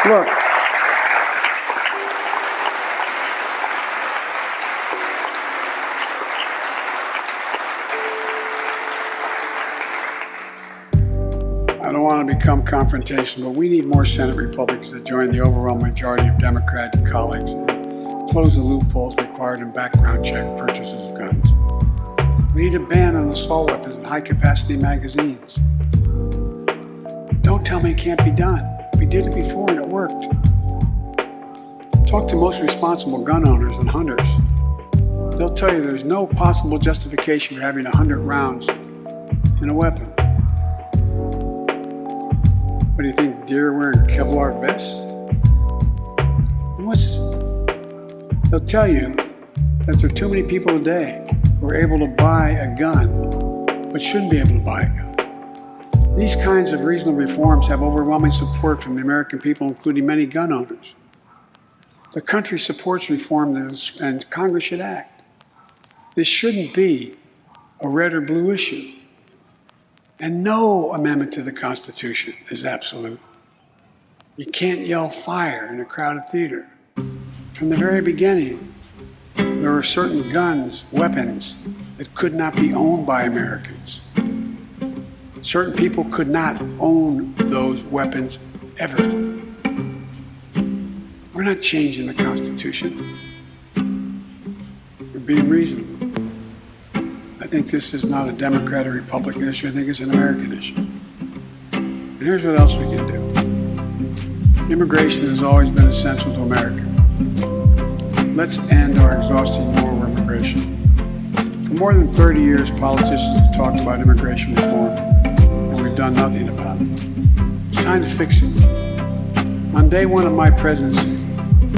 Look, I don't want to become confrontational, but we need more Senate Republicans to join the overwhelming majority of Democratic colleagues and close the loopholes required in background check purchases of guns. We need a ban on assault weapons and high-capacity magazines. Don't tell me it can't be done. We did it before and it worked. Talk to most responsible gun owners and hunters. They'll tell you there's no possible justification for having 100 rounds in a weapon. What do you think, deer wearing Kevlar vests? They'll tell you that there are too many people today who are able to buy a gun, but shouldn't be able to buy a gun. These kinds of reasonable reforms have overwhelming support from the American people, including many gun owners. The country supports reform, and Congress should act. This shouldn't be a red or blue issue. And no amendment to the Constitution is absolute. You can't yell fire in a crowded theater. From the very beginning, there were certain guns, weapons, that could not be owned by Americans. Certain people could not own those weapons ever. We're not changing the Constitution. We're being reasonable. I think this is not a Democrat or Republican issue. I think it's an American issue. And here's what else we can do. Immigration has always been essential to America. Let's end our exhausting war of immigration. For more than 30 years, politicians have talked about immigration reform, and we've done nothing about it. It's time to fix it. On day one of my presidency,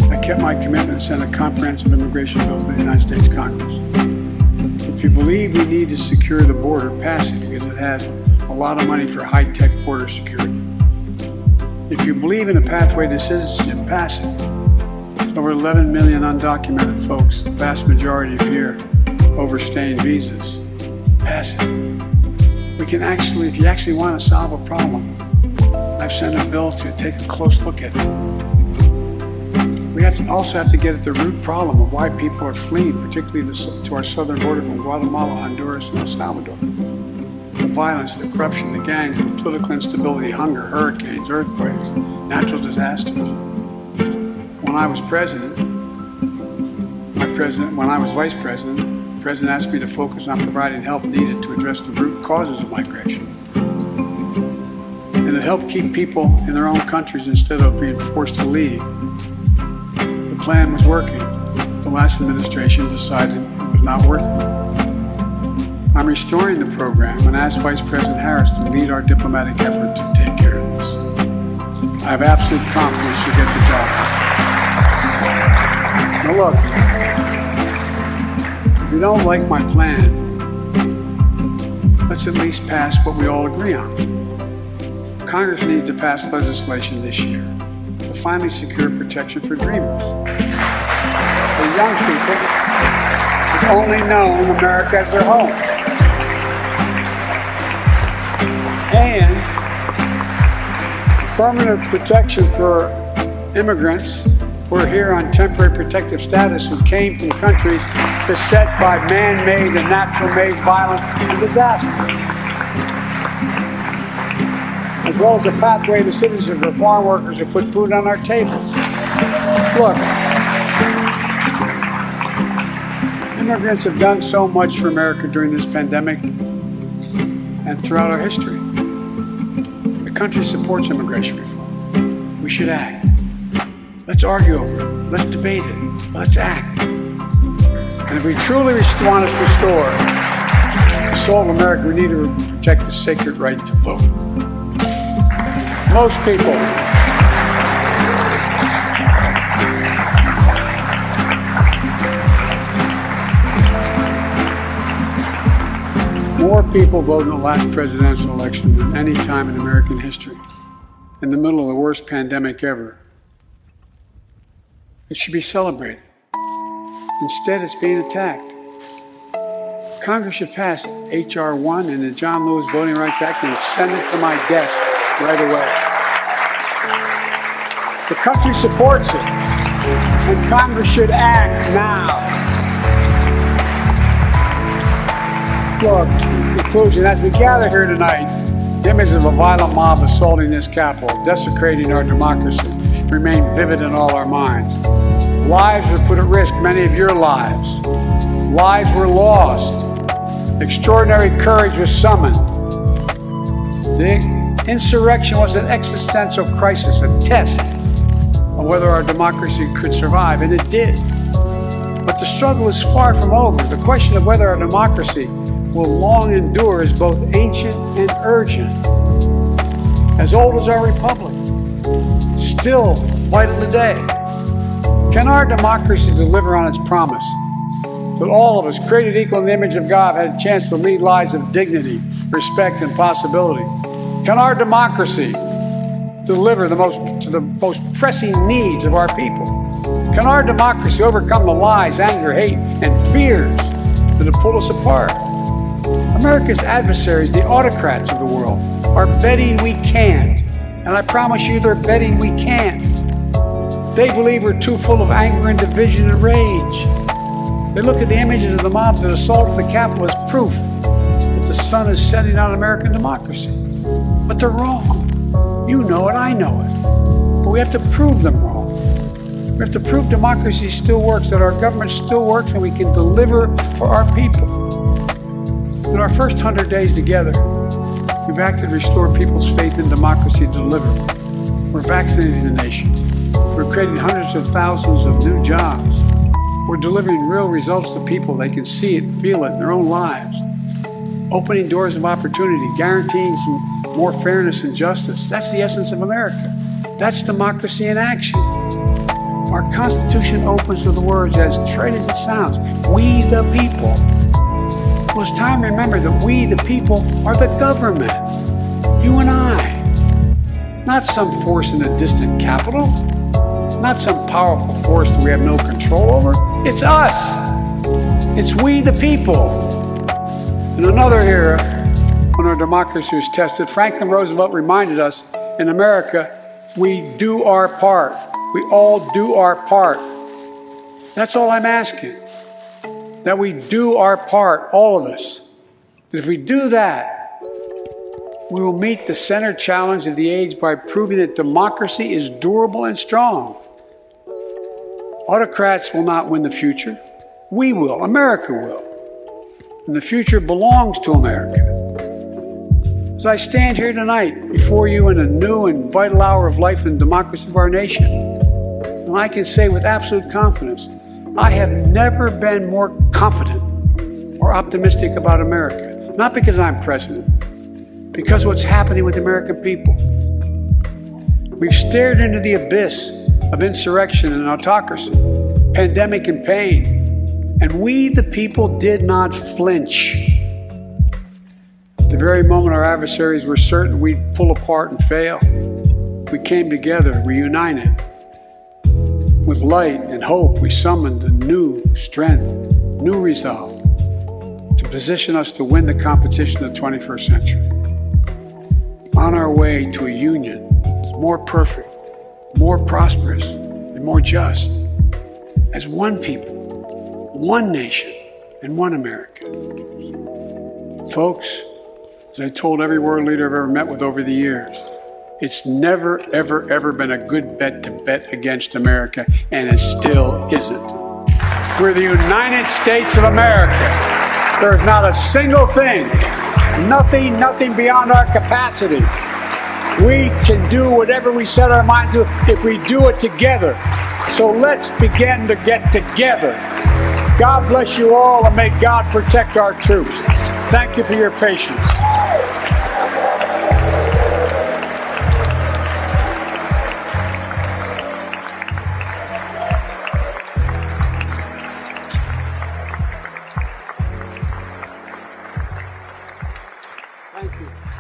I kept my commitment and sent a comprehensive immigration bill to the United States Congress. If you believe we need to secure the border, pass it because it has a lot of money for high-tech border security. If you believe in a pathway to citizenship, pass it. There's over 11 million undocumented folks, the vast majority of here overstaying visas. Pass it. We can actually, if you actually want to solve a problem, I've sent a bill to take a close look at it. We also have to get at the root problem of why people are fleeing, particularly to our southern border from Guatemala, Honduras, and El Salvador. The violence, the corruption, the gangs, the political instability, hunger, hurricanes, earthquakes, natural disasters. When I was president, when I was vice president, the president asked me to focus on providing help needed to address the root causes of migration. And to help keep people in their own countries instead of being forced to leave. The plan was working. The last administration decided it was not worth it. I'm restoring the program and asked Vice President Harris to lead our diplomatic effort to take care of this. I have absolute confidence she'll get the job. Now look, if you don't like my plan, let's at least pass what we all agree on. Congress needs to pass legislation this year to finally secure protection for dreamers. For young people who've only known America as their home. And affirmative protection for immigrants who are here on temporary protective status who came from countries beset by man-made and natural-made violence and disaster. As well as a pathway to citizenship for foreign workers who put food on our tables. Look, immigrants have done so much for America during this pandemic and throughout our history. The country supports immigration reform. We should act. Let's argue over it. Let's debate it. Let's act. And if we truly want to restore the soul of America, we need to protect the sacred right to vote. Most people More people voted in the last presidential election than any time in American history, in the middle of the worst pandemic ever. It should be celebrated. Instead, it's being attacked. Congress should pass H.R. 1 and the John Lewis Voting Rights Act and send it to my desk right away. The country supports it, and Congress should act now. Look, in conclusion, as we gather here tonight, the image of a violent mob assaulting this Capitol, desecrating our democracy, remain vivid in all our minds. Lives were put at risk, many of your lives. Lives were lost. Extraordinary courage was summoned. The insurrection was an existential crisis, a test of whether our democracy could survive, and it did. But the struggle is far from over. The question of whether our democracy will long endure is both ancient and urgent. As old as our republic, still vital today. Can our democracy deliver on its promise that all of us, created equal in the image of God, had a chance to lead lives of dignity, respect, and possibility? Can our democracy deliver to the most pressing needs of our people? Can our democracy overcome the lies, anger, hate, and fears that have pulled us apart? America's adversaries, the autocrats of the world, are betting we can't. And I promise you, they're betting we can't. They believe we're too full of anger and division and rage. They look at the images of the mob that assaulted the Capitol as proof that the sun is setting on American democracy. But they're wrong. You know it, I know it. But we have to prove them wrong. We have to prove democracy still works, that our government still works, and we can deliver for our people. In our first 100 days together, we've acted to restore people's faith in democracy to deliver. We're vaccinating the nation. We're creating hundreds of thousands of new jobs. We're delivering real results to people. They can see it, feel it in their own lives. Opening doors of opportunity, guaranteeing some more fairness and justice. That's the essence of America. That's democracy in action. Our Constitution opens with the words, as trite as it sounds, we the people. Well, it's time to remember that we, the people, are the government. You and I. Not some force in a distant capital. Not some powerful force that we have no control over. It's us. It's we, the people. In another era, when our democracy was tested, Franklin Roosevelt reminded us, in America, we do our part. We all do our part. That's all I'm asking. That we do our part, all of us. That if we do that, we will meet the center challenge of the age by proving that democracy is durable and strong. Autocrats will not win the future. We will. America will. And the future belongs to America. As I stand here tonight before you in a new and vital hour of life and democracy of our nation, and I can say with absolute confidence, I have never been more confident or optimistic about America. Not because I'm president, because what's happening with the American people. We've stared into the abyss of insurrection and autocracy, pandemic and pain, and we, the people, did not flinch. At the very moment our adversaries were certain we'd pull apart and fail, we came together, reunited. With light and hope, we summoned a new strength, new resolve to position us to win the competition of the 21st century. On our way to a union more perfect, more prosperous, and more just, as one people, one nation, and one America. Folks, as I told every world leader I've ever met with over the years, it's never, ever, ever been a good bet to bet against America, and it still isn't. We're the United States of America. There's not a single thing, nothing beyond our capacity. We can do whatever we set our mind to if we do it together. So let's begin to get together. God bless you all, and may God protect our troops. Thank you for your patience. Thank you.